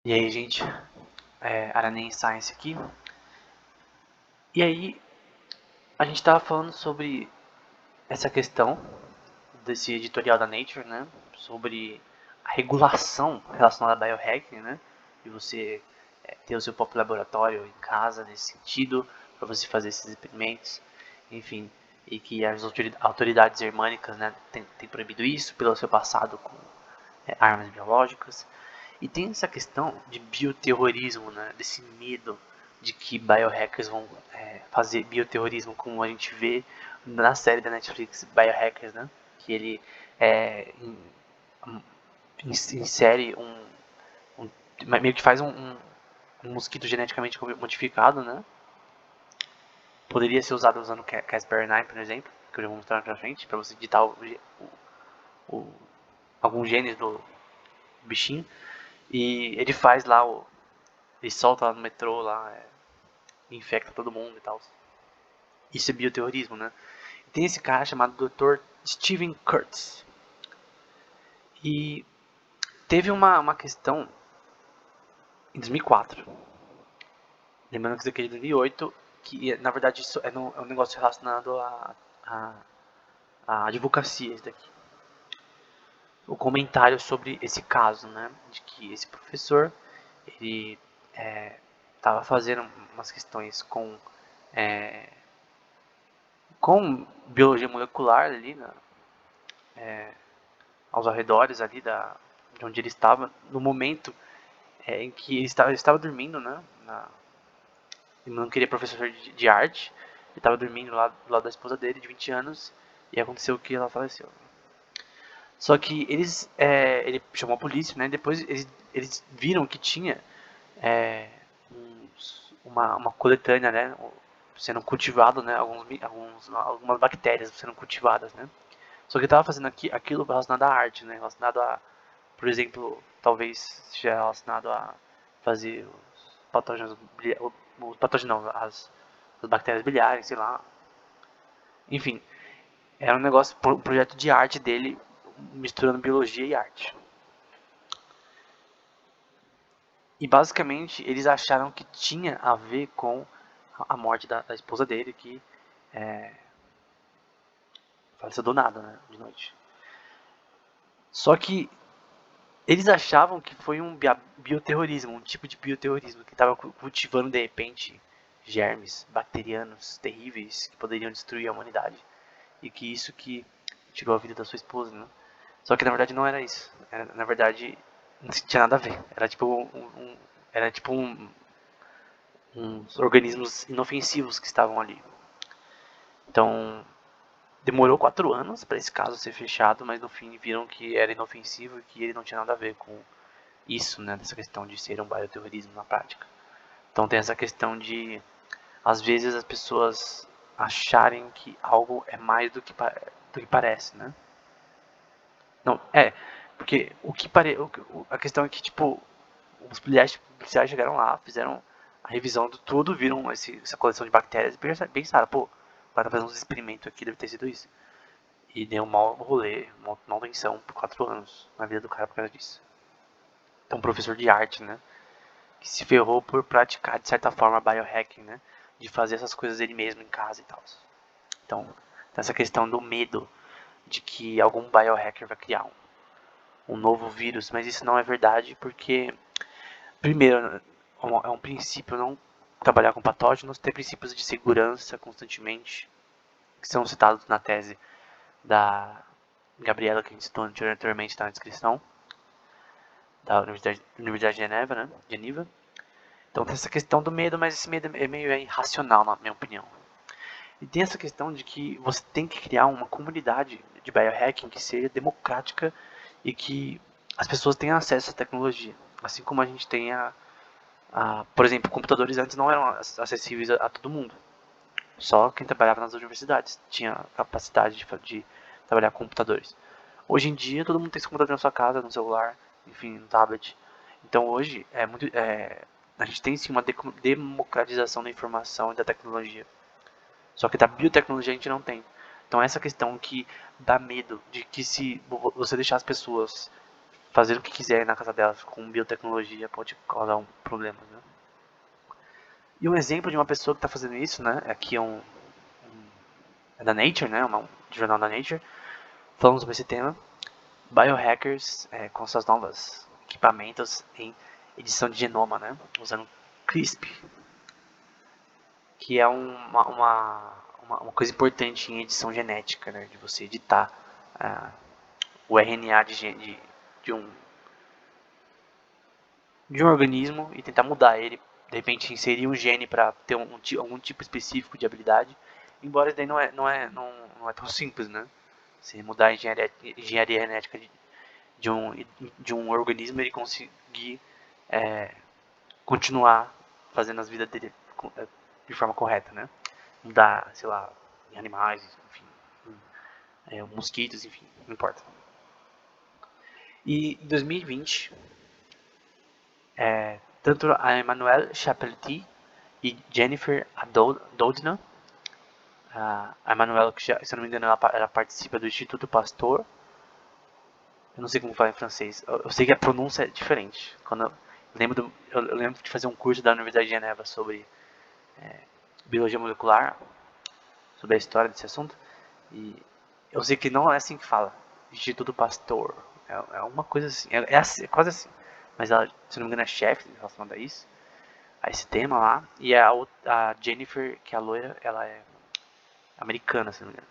E aí, gente, Aranem Science aqui. E aí, a gente tava falando sobre essa questão desse editorial da Nature, né? Sobre a regulação relacionada a biohacking, né? De você ter o seu próprio laboratório em casa nesse sentido, para você fazer esses experimentos, enfim. E que as autoridades germânicas, né, têm proibido isso pelo seu passado com armas biológicas. E tem essa questão de bioterrorismo, né? Desse medo de que biohackers vão fazer bioterrorismo, como a gente vê na série da Netflix Biohackers, né? Que ele é, insere meio que faz um mosquito geneticamente modificado, né? Poderia ser usado usando Cas9, por exemplo, que eu já vou mostrar pra frente, para você editar o, alguns genes do bichinho. E ele faz lá ele solta lá no metrô lá, infecta todo mundo e tal. Isso é bioterrorismo, né? Tem esse cara chamado Dr. Steven Kurtz. E teve uma questão em 2004. Lembrando que isso aqui é de 2008, que na verdade isso é um negócio relacionado à advocacia, isso daqui. O comentário sobre esse caso, né? De que esse professor, ele estava fazendo umas questões com biologia molecular ali, aos arredores ali de onde ele estava, no momento em que ele estava dormindo, né? Ele não queria professor de arte, ele estava dormindo lá do lado da esposa dele, de 20 anos, e aconteceu que ela faleceu. Só que ele chamou a polícia, né? Depois eles viram que tinha uma coletânea, né? Sendo cultivado, né? Algumas bactérias sendo cultivadas, né? Só que ele estava fazendo aquilo relacionado à arte, né? Relacionado a, por exemplo, talvez seja relacionado a fazer os patógenos, os patógenos não, as bactérias biliares, sei lá. Enfim, era um negócio, um projeto de arte dele, misturando biologia e arte. E basicamente eles acharam que tinha a ver com a morte da esposa dele, que faleceu do nada, né, de noite. Só que eles achavam que foi um bioterrorismo, um tipo de bioterrorismo, que estava cultivando de repente germes bacterianos terríveis que poderiam destruir a humanidade. E que isso que tirou a vida da sua esposa, né? Só que na verdade não era isso. Na verdade, não tinha nada a ver. Era tipo uns organismos inofensivos que estavam ali. Então, demorou 4 anos para esse caso ser fechado, mas no fim viram que era inofensivo e que ele não tinha nada a ver com isso, né, dessa questão de ser um bioterrorismo na prática. Então tem essa questão de, às vezes, as pessoas acharem que algo é mais do que parece, né? Não, porque a questão é que, tipo, os policiais chegaram lá, fizeram a revisão de tudo, viram essa coleção de bactérias e pensaram, pô, o cara tá fazendo uns experimentos aqui, deve ter sido isso. E deu um mau rolê, uma manutenção por 4 anos na vida do cara por causa disso. Então, um professor de arte, né? Que se ferrou por praticar, de certa forma, biohacking, né? De fazer essas coisas ele mesmo em casa e tal. Então, essa questão do medo de que algum biohacker vai criar um novo vírus, mas isso não é verdade porque, primeiro, é um princípio não trabalhar com patógenos, ter princípios de segurança constantemente, que são citados na tese da Gabriela, que a gente citou anteriormente, está na descrição, da Universidade de Geneva, né? Geneva. Então tem essa questão do medo, mas esse medo é meio irracional, na minha opinião. E tem essa questão de que você tem que criar uma comunidade de biohacking que seja democrática e que as pessoas tenham acesso à tecnologia. Assim como a gente tem por exemplo, computadores antes não eram acessíveis a todo mundo. Só quem trabalhava nas universidades tinha capacidade de trabalhar com computadores. Hoje em dia todo mundo tem esse computador na sua casa, no celular, enfim, no tablet. Então hoje a gente tem sim uma democratização da informação e da tecnologia. Só que da biotecnologia a gente não tem. Então essa questão que dá medo de que se você deixar as pessoas fazer o que quiser na casa delas com biotecnologia pode causar um problema, né? E um exemplo de uma pessoa que está fazendo isso, né? Aqui é da Nature, né? Um jornal da Nature, falando sobre esse tema. Biohackers com suas novas equipamentos em edição de genoma, né? Usando CRISP, que é uma coisa importante em edição genética, né? De você editar o RNA de um organismo e tentar mudar ele, de repente inserir um gene para ter algum tipo específico de habilidade, embora isso daí não é tão simples, né? Se mudar a engenharia genética de um organismo, ele conseguir continuar fazendo as vidas dele de forma correta, né? Mudar, sei lá, em animais, enfim, mosquitos, enfim, não importa. E em 2020, tanto a Emmanuelle Chapelty e Jennifer Doudna, a Emmanuelle, que se eu não me engano, ela participa do Instituto Pasteur. Eu não sei como falar em francês. Eu sei que a pronúncia é diferente. Quando eu lembro de fazer um curso da Universidade de Genebra sobre biologia molecular, sobre a história desse assunto. E eu sei que não é assim que fala. Instituto Pasteur. É uma coisa assim. É quase assim. Mas ela, se não me engano, é chefe relacionada a isso. A esse tema lá. E a Jennifer, que é a loira, ela é americana, se não me engano.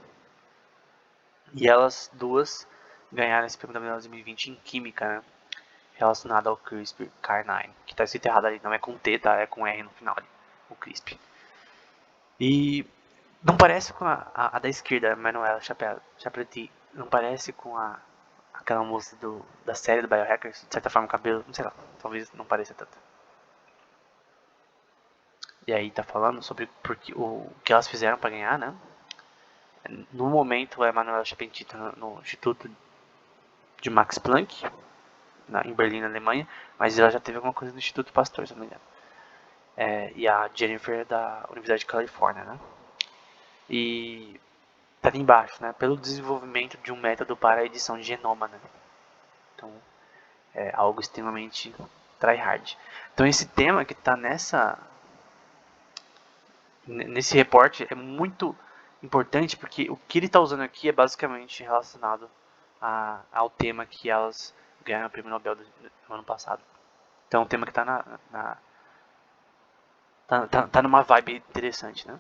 E elas duas ganharam esse prêmio da Nobel 2020 em Química, né? Relacionado ao CRISPR-Cas9, que está escrito errado ali, não é com T, tá? É com R no final ali, o CRISPR. E não parece com a da esquerda, Manuela Chapelty, não parece com aquela moça da série do Biohackers, de certa forma o cabelo, não sei lá, talvez não pareça tanto. E aí tá falando sobre o que elas fizeram para ganhar, né? No momento, a Manuela Chapelty tá no Instituto de Max Planck, em Berlim, na Alemanha, mas ela já teve alguma coisa no Instituto Pasteur, se não me engano. E a Jennifer da Universidade de Califórnia, né? E tá ali embaixo, né? Pelo desenvolvimento de um método para a edição de genoma, né? Então, é algo extremamente tryhard. Então, esse tema que tá nesse reporte é muito importante porque o que ele está usando aqui é basicamente relacionado ao tema que elas ganharam o prêmio Nobel do ano passado. Então, é um tema que está tá numa vibe interessante, né?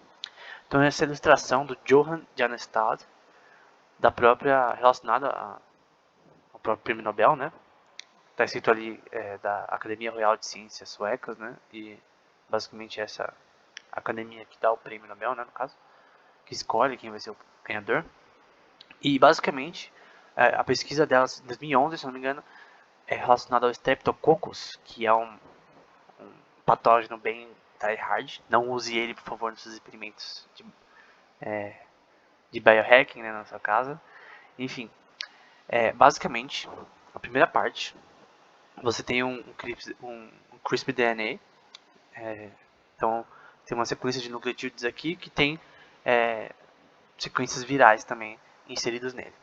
Então, essa ilustração do Johan Janestad, da própria relacionada ao próprio prêmio Nobel, né? Está escrito ali da Academia Royal de Ciências Suecas, né? E basicamente essa academia que dá o prêmio Nobel, né? No caso, que escolhe quem vai ser o ganhador. E basicamente a pesquisa delas em 2011, se não me engano, é relacionada ao Streptococcus, que é um patógeno bem tryhard. Não use ele, por favor, nos seus experimentos de biohacking, né, na sua casa. Enfim, basicamente, a primeira parte, você tem um CRISPR DNA. Então, tem uma sequência de nucleotídeos aqui que tem sequências virais também inseridas nele.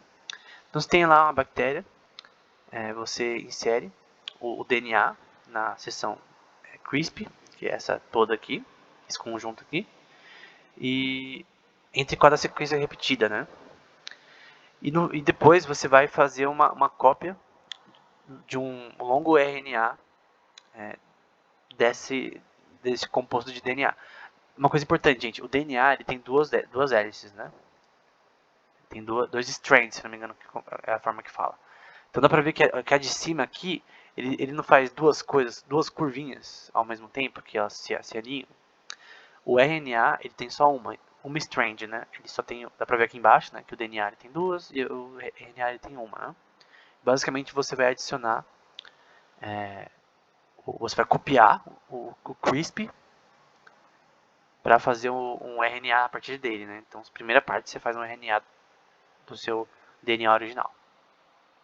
Então, você tem lá uma bactéria, você insere o DNA na seção CRISPR, que é essa toda aqui, esse conjunto aqui, e entre cada sequência repetida, né? E depois você vai fazer uma cópia de um longo RNA desse composto de DNA. Uma coisa importante, gente, o DNA ele tem duas hélices, né? Tem dois strands, se não me engano, é a forma que fala. Então dá pra ver que a de cima aqui, ele não faz duas coisas, duas curvinhas ao mesmo tempo, que elas se alinham. O RNA, ele tem só uma strand, né? Ele só tem, dá pra ver aqui embaixo, né, que o DNA ele tem duas e o RNA ele tem uma, né? Basicamente você vai adicionar, você vai copiar o CRISPR para fazer um RNA a partir dele, né? Então, a primeira parte você faz um RNA do seu DNA original.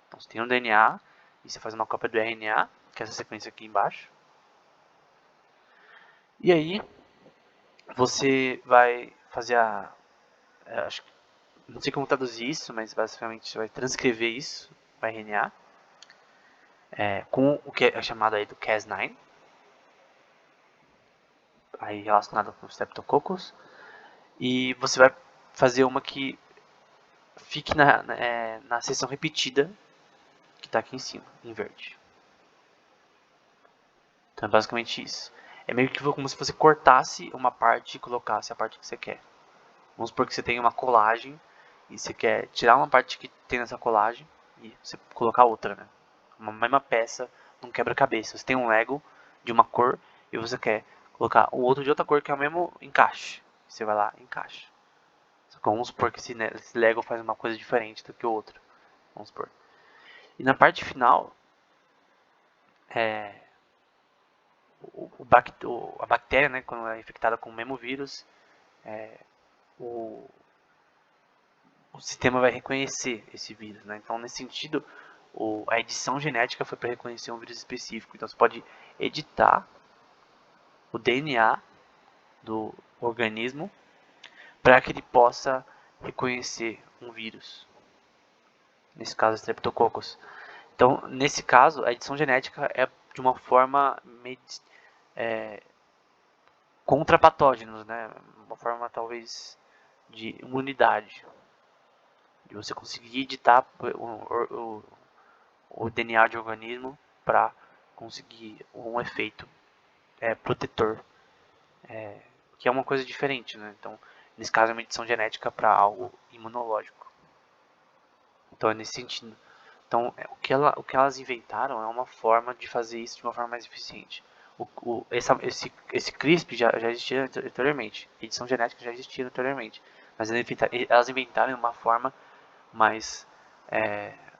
Então, você tem um DNA e você faz uma cópia do RNA, que é essa sequência aqui embaixo. E aí, você vai fazer não sei como traduzir isso, mas basicamente você vai transcrever isso, o RNA. com o que é chamado aí do Cas9, aí relacionado com os Streptococcus, e você vai fazer uma que fique na seção repetida, que está aqui em cima, em verde. Então é basicamente isso. É meio que como se você cortasse uma parte e colocasse a parte que você quer. Vamos supor que você tem uma colagem e você quer tirar uma parte que tem nessa colagem e você colocar outra, né? Uma mesma peça num quebra-cabeça. Você tem um Lego de uma cor e você quer colocar um outro de outra cor que é o mesmo encaixe. Você vai lá e encaixa. Só que vamos supor que esse Lego faz uma coisa diferente do que o outro. Vamos supor. E na parte final, é, a bactéria, né, quando é infectada com o mesmo vírus, o, o sistema vai reconhecer esse vírus, né? Então, nesse sentido, a edição genética foi para reconhecer um vírus específico. Então, você pode editar o DNA do organismo para que ele possa reconhecer um vírus. Nesse caso, Streptococcus. Então, nesse caso, a edição genética é de uma forma contra patógenos, né? Uma forma talvez de imunidade, de você conseguir editar o DNA de organismo para conseguir um efeito protetor, que é uma coisa diferente, né? Então, nesse caso, é uma edição genética para algo imunológico. Então, é nesse sentido. Então, o que elas inventaram é uma forma de fazer isso de uma forma mais eficiente. Esse CRISP já existia anteriormente, edição genética já existia anteriormente, mas elas inventaram uma forma mais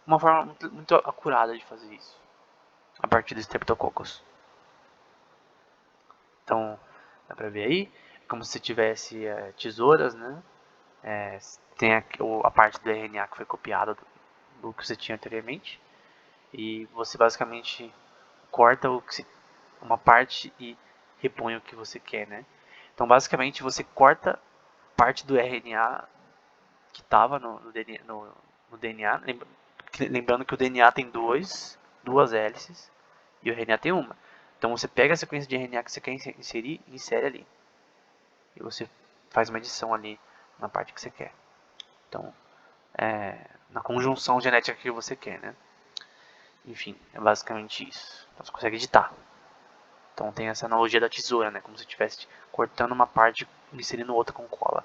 uma forma muito acurada de fazer isso a partir do Streptococcus. Então, dá pra ver aí, como se tivesse tesouras, né? Tem a parte do RNA que foi copiada do que você tinha anteriormente, e você basicamente corta uma parte e repõe o que você quer, né? Então, basicamente, você corta parte do RNA que estava no DNA, lembrando que o DNA tem duas hélices e o RNA tem uma. Então, você pega a sequência de RNA que você quer inserir e insere ali. E você faz uma edição ali na parte que você quer. Então, na conjunção genética que você quer, né? Enfim, é basicamente isso. Então, você consegue editar. Então tem essa analogia da tesoura, né? Como se estivesse cortando uma parte e inserindo outra com cola.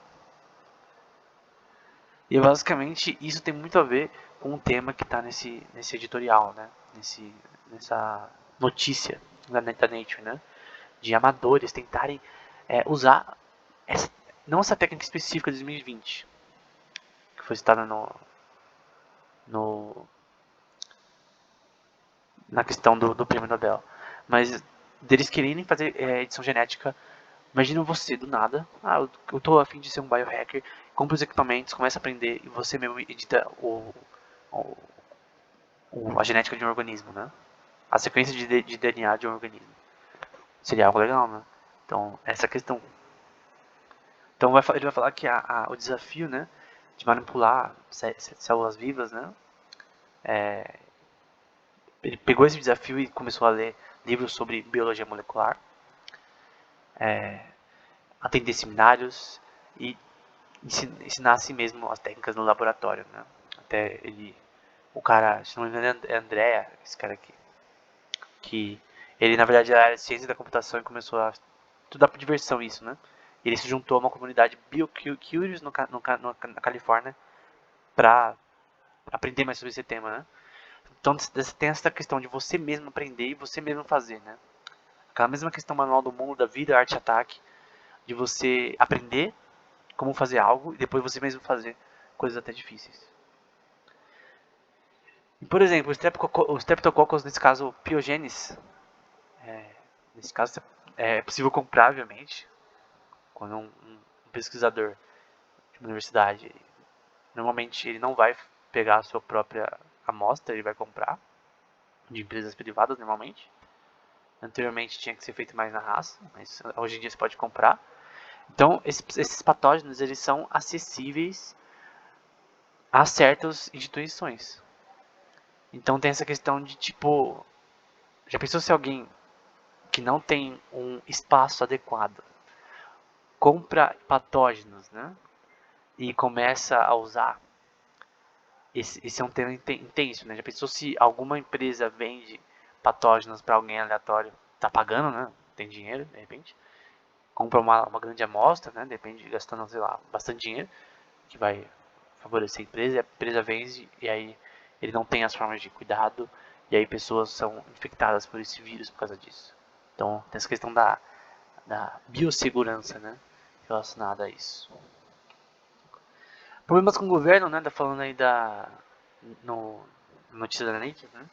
E basicamente isso tem muito a ver com o tema que está nesse editorial, né? Nessa notícia da Nature, né? De amadores tentarem usar não essa técnica específica de 2020, que foi citada no, na questão do prêmio Nobel, mas deles quererem fazer edição genética. Imagina você, do nada, eu tô a fim de ser um biohacker, compra os equipamentos, começa a aprender e você mesmo edita a genética de um organismo, né? A sequência de DNA de um organismo. Seria algo legal, né? Então, essa questão. Então, ele vai falar que o desafio, né, de manipular células vivas, né? Ele pegou esse desafio e começou a ler livros sobre biologia molecular, atender seminários e ensinar a si mesmo as técnicas no laboratório, né? Até o cara, se não me engano é Andrea, esse cara aqui, que ele na verdade era ciência da computação e começou a estudar por diversão isso, né? Ele se juntou a uma comunidade BioCurious na Califórnia para aprender mais sobre esse tema, né? Então tem essa questão de você mesmo aprender e você mesmo fazer, né? Aquela mesma questão manual do mundo da vida, arte e ataque, de você aprender como fazer algo e depois você mesmo fazer coisas até difíceis. E, por exemplo, o Streptococcus, nesse caso, Pyogenes, nesse caso é possível comprar, obviamente, quando um pesquisador de uma universidade, normalmente ele não vai pegar a sua própria amostra, ele vai comprar de empresas privadas, normalmente. Anteriormente tinha que ser feito mais na raça, mas hoje em dia você pode comprar. Então, esses patógenos, eles são acessíveis a certas instituições. Então tem essa questão de tipo, Já pensou se alguém que não tem um espaço adequado compra patógenos, né? E começa a usar? Esse é um tema intenso, né? Já pensou se alguma empresa vende patógenos para alguém aleatório? Tá pagando, né? Tem dinheiro, de repente. Compra uma grande amostra, né? Depende, gastando, sei lá, bastante dinheiro, que vai favorecer a empresa vende e aí ele não tem as formas de cuidado e aí pessoas são infectadas por esse vírus por causa disso. Então tem essa questão da biossegurança, né? Relacionada a isso. Problemas com o governo, né? Tá falando aí no notícia da Nature, né?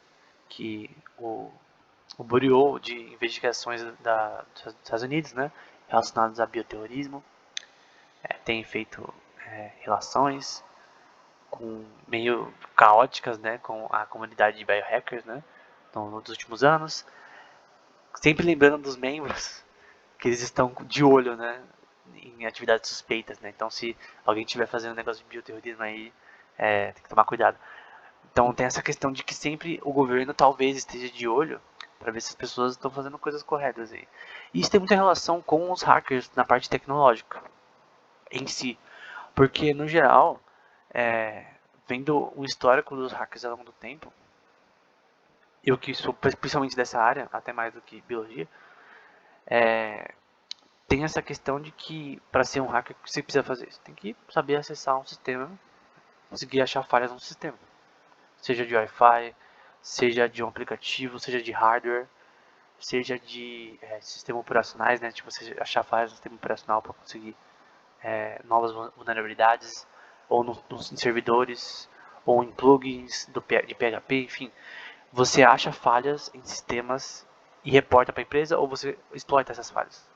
Que o Bureau de Investigações dos Estados Unidos, né? Relacionados a bioterrorismo, tem feito relações com meio caóticas, né? Com a comunidade de biohackers, né? Então, nos últimos anos, sempre lembrando dos membros que eles estão de olho, né? Em atividades suspeitas, né? Então, se alguém estiver fazendo um negócio de bioterrorismo aí, tem que tomar cuidado. Então tem essa questão de que sempre o governo talvez esteja de olho para ver se as pessoas estão fazendo coisas corretas aí. E isso tem muita relação com os hackers na parte tecnológica em si, porque no geral, é, vendo o histórico dos hackers ao longo do tempo, eu que sou principalmente dessa área, até mais do que biologia, tem essa questão de que para ser um hacker o que você precisa fazer? Você tem que saber acessar um sistema, conseguir achar falhas no sistema, seja de Wi-Fi, seja de um aplicativo, seja de hardware, seja de sistemas operacionais, né? Tipo, você achar falhas no sistema operacional para conseguir novas vulnerabilidades, ou nos servidores, ou em plugins de PHP, enfim. Você acha falhas em sistemas e reporta para a empresa, ou você exploita essas falhas.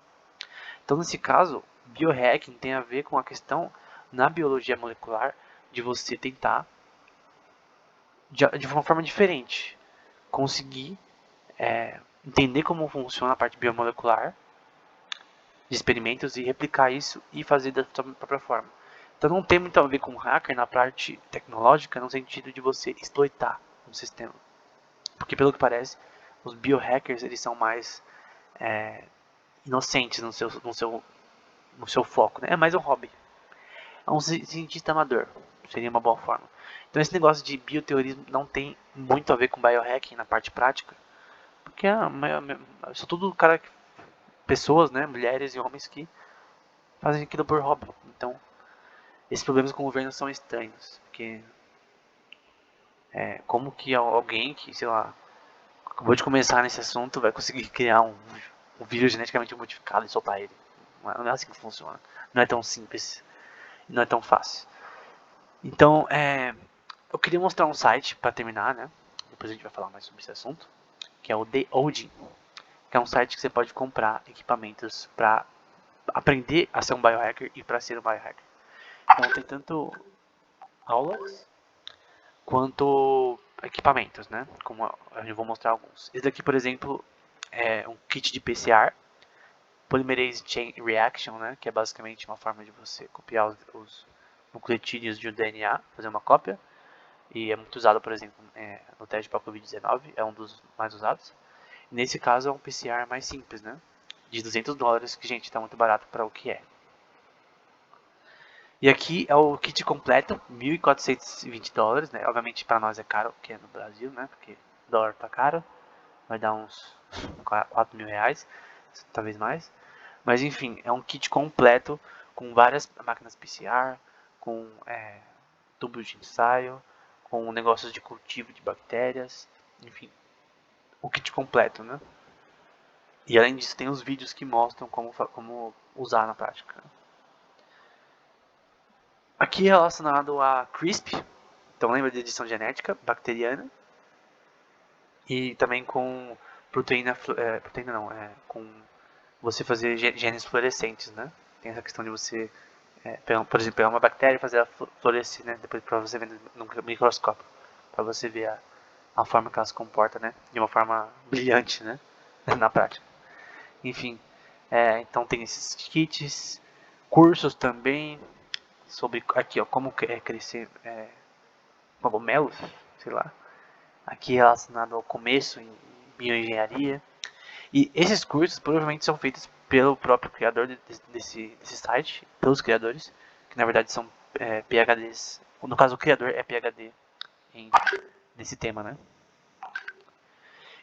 Então, nesse caso, biohacking tem a ver com a questão na biologia molecular de você tentar, de uma forma diferente, conseguir entender como funciona a parte biomolecular de experimentos e replicar isso e fazer da sua própria forma. Então não tem muito a ver com hacker na parte tecnológica, no sentido de você exploitar um sistema. Porque pelo que parece, os biohackers eles são mais inocentes no seu foco. Né? É mais um hobby. É um cientista amador, seria uma boa forma. Então esse negócio de bioterrorismo não tem muito a ver com biohacking na parte prática, porque são tudo pessoas, né, mulheres e homens que fazem aquilo por hobby. Então esses problemas com o governo são estranhos, porque como que alguém que, sei lá, acabou de começar nesse assunto vai conseguir criar um vírus geneticamente modificado e soltar ele? Não é assim que funciona. Não é tão simples, não é tão fácil. Então, eu queria mostrar um site para terminar, né? Depois a gente vai falar mais sobre esse assunto, que é o The Odin, que é um site que você pode comprar equipamentos para aprender a ser um biohacker e para ser um biohacker. Então tem tanto aulas quanto equipamentos, né? Como eu vou mostrar alguns. Esse daqui, por exemplo, é um kit de PCR, Polymerase Chain Reaction, né? Que é basicamente uma forma de você copiar os nucleotídeos de um DNA, fazer uma cópia. E é muito usado, por exemplo, no teste para Covid-19, é um dos mais usados. Nesse caso é um PCR mais simples, né? De $200, que, gente, está muito barato para o que é. E aqui é o kit completo, $1.420, né? Obviamente para nós é caro, porque é no Brasil, né? Porque o dólar tá caro, vai dar uns R$ 4.000, talvez mais. Mas enfim, é um kit completo com várias máquinas PCR, com tubos de ensaio, com negócios de cultivo de bactérias, enfim, o kit completo, né? E além disso tem os vídeos que mostram como usar na prática. Aqui relacionado a CRISP, então lembra de edição genética bacteriana, e também com proteína não, com você fazer genes fluorescentes, né? Tem essa questão de você, por exemplo, pegar uma bactéria e fazer ela florescer, né? Depois para você ver no microscópio, para você ver a forma que ela se comporta, né? De uma forma brilhante, né? Na prática. Enfim, então tem esses kits, cursos também sobre aqui, ó, como crescer cogumelos, sei lá. Aqui relacionado ao começo bioengenharia. E esses cursos provavelmente são feitos pelo próprio criador desse site, pelos criadores, que na verdade são PhDs. No caso, o criador é PhD nesse tema, né?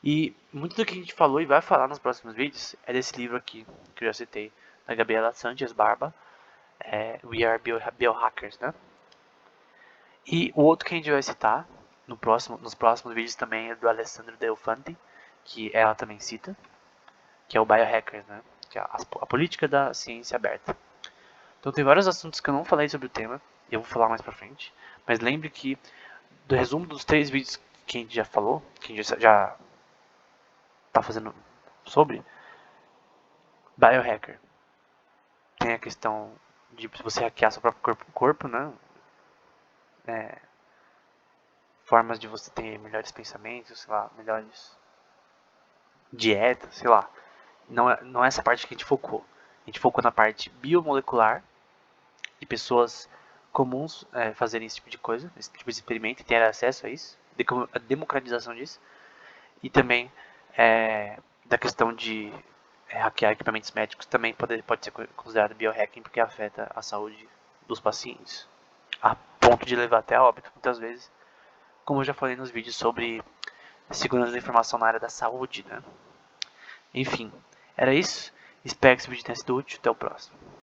E muito do que a gente falou e vai falar nos próximos vídeos é desse livro aqui, que eu já citei, da Gabriela Sanchez Barba, We Are Biohackers, né? E o outro que a gente vai citar nos próximos vídeos também é do Alessandro Delfanti, que ela também cita, que é o Biohackers, né? Que é a política da ciência aberta. Então tem vários assuntos que eu não falei sobre o tema, e eu vou falar mais pra frente, mas lembre que do resumo dos 3 vídeos que a gente já falou, que a gente já tá fazendo sobre Biohacker, tem a questão de você hackear seu próprio corpo, né? Formas de você ter melhores pensamentos, sei lá, melhores dietas, sei lá. Não é essa parte que a gente focou. A gente focou na parte biomolecular, de pessoas comuns fazerem esse tipo de coisa, esse tipo de experimento e ter acesso a isso, a democratização disso, e também da questão de hackear equipamentos médicos também pode ser considerado biohacking porque afeta a saúde dos pacientes, a ponto de levar até a óbito muitas vezes, como eu já falei nos vídeos sobre segurança da informação na área da saúde, né? Enfim, era isso. Espero que esse vídeo tenha sido útil. Até o próximo.